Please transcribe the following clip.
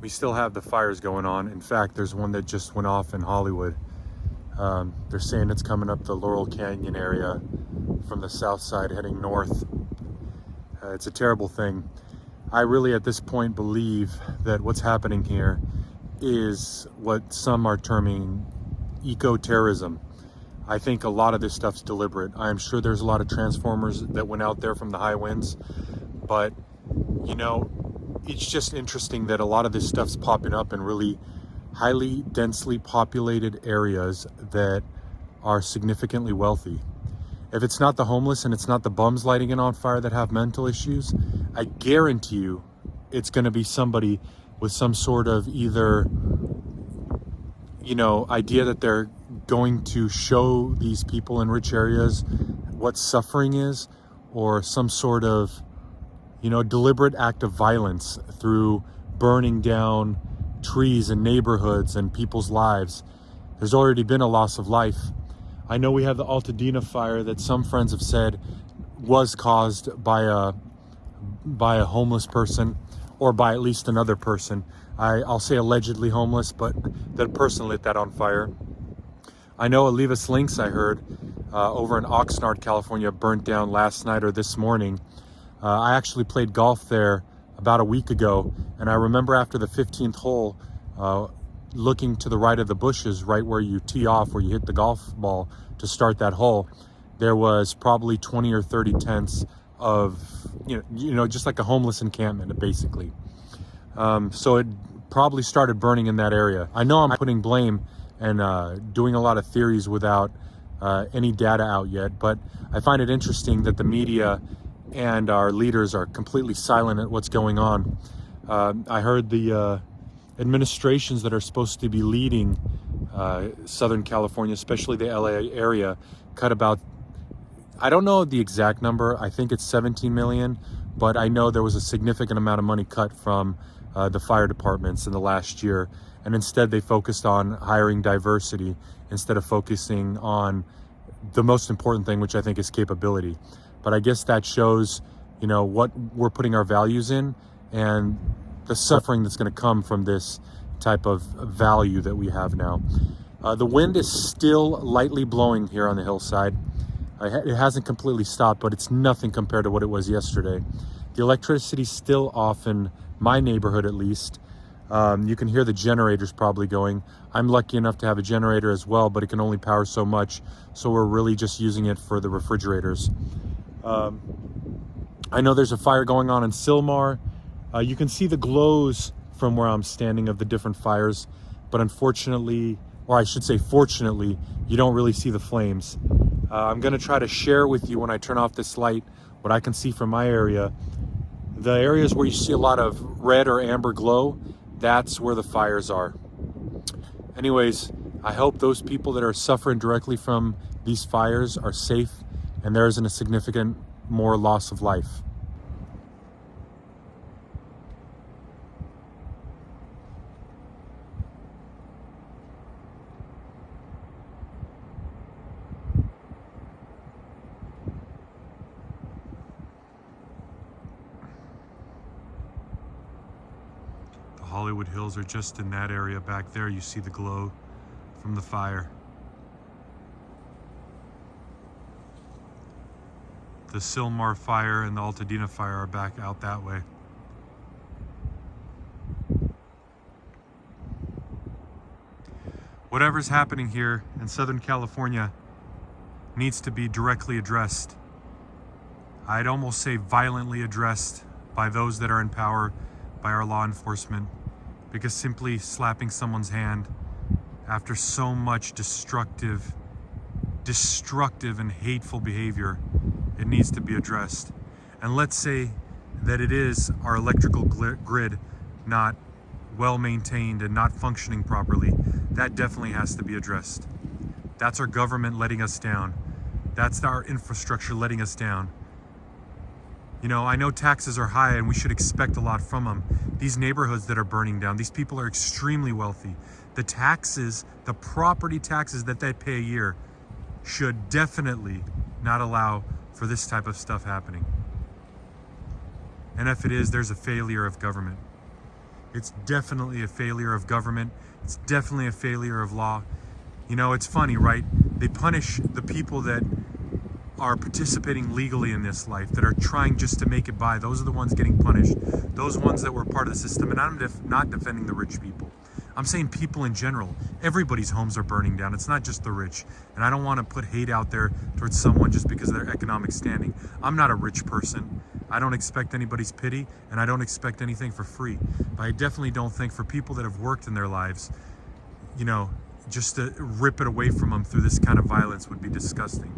we still have the fires going on. In fact, there's one that just went off in Hollywood. They're saying it's coming up the Laurel Canyon area from the south side heading north. It's a terrible thing. I really at this point believe that what's happening here is what some are terming eco-terrorism. I think a lot of this stuff's deliberate. I am sure there's a lot of transformers that went out there from the high winds, but you know, it's just interesting that a lot of this stuff's popping up in really highly densely populated areas that are significantly wealthy. If it's not the homeless and it's not the bums lighting it on fire that have mental issues, I guarantee you it's going to be somebody with some sort of either, you know, idea that they're going to show these people in rich areas what suffering is, or some sort of, you know, deliberate act of violence through burning down trees and neighborhoods and people's lives. There's already been a loss of life. I know we have the Altadena fire that some friends have said was caused by a homeless person, or by at least another person. I'll say allegedly homeless, but that person lit that on fire. I know Olivas Links, I heard, over in Oxnard, California, burnt down last night or this morning. I actually played golf there about a week ago, and I remember after the 15th hole, looking to the right of the bushes, right where you tee off, where you hit the golf ball to start that hole, there was probably 20 or 30 tents of, you know, just like a homeless encampment, basically. So it probably started burning in that area. I know I'm putting blame and doing a lot of theories without any data out yet, but I find it interesting that the media and our leaders are completely silent at what's going on. I heard the administrations that are supposed to be leading Southern California, especially the LA area, cut about, I don't know the exact number, I think it's 17 million, but I know there was a significant amount of money cut from the fire departments in the last year, and instead they focused on hiring diversity instead of focusing on the most important thing, which I think is capability. But I guess that shows, you know, what we're putting our values in and the suffering that's going to come from this type of value that we have now. The wind is still lightly blowing here on the hillside. It hasn't completely stopped, but it's nothing compared to what it was yesterday. The electricity's still off in my neighborhood, at least. You can hear the generators probably going. I'm lucky enough to have a generator as well, but it can only power so much, so we're really just using it for the refrigerators. I know there's a fire going on in Sylmar. You can see the glows from where I'm standing of the different fires, but unfortunately, or I should say fortunately, you don't really see the flames. I'm going to try to share with you when I turn off this light what I can see from my area. The areas where you see a lot of red or amber glow, that's where the fires are. Anyways, I hope those people that are suffering directly from these fires are safe and there isn't a significant more loss of life. Hollywood Hills are just in that area back there. You see the glow from the fire. The Sylmar fire and the Altadena fire are back out that way. Whatever's happening here in Southern California needs to be directly addressed. I'd almost say violently addressed by those that are in power, by our law enforcement, because simply slapping someone's hand after so much destructive and hateful behavior, it needs to be addressed. And let's say that it is our electrical grid not well maintained and not functioning properly. That definitely has to be addressed. That's our government letting us down. That's our infrastructure letting us down. You know, I know taxes are high and we should expect a lot from them. These neighborhoods that are burning down, these people are extremely wealthy. The taxes, the property taxes that they pay a year should definitely not allow for this type of stuff happening. And if it is, there's a failure of government. It's definitely a failure of government. It's definitely a failure of law. You know, it's funny, right? They punish the people that are participating legally in this life, that are trying just to make it by. Those are the ones getting punished. Those ones that were part of the system. And I'm not defending the rich people. I'm saying people in general. Everybody's homes are burning down. It's not just the rich. And I don't want to put hate out there towards someone just because of their economic standing. I'm not a rich person. I don't expect anybody's pity, and I don't expect anything for free. But I definitely don't think for people that have worked in their lives, you know, just to rip it away from them through this kind of violence would be disgusting.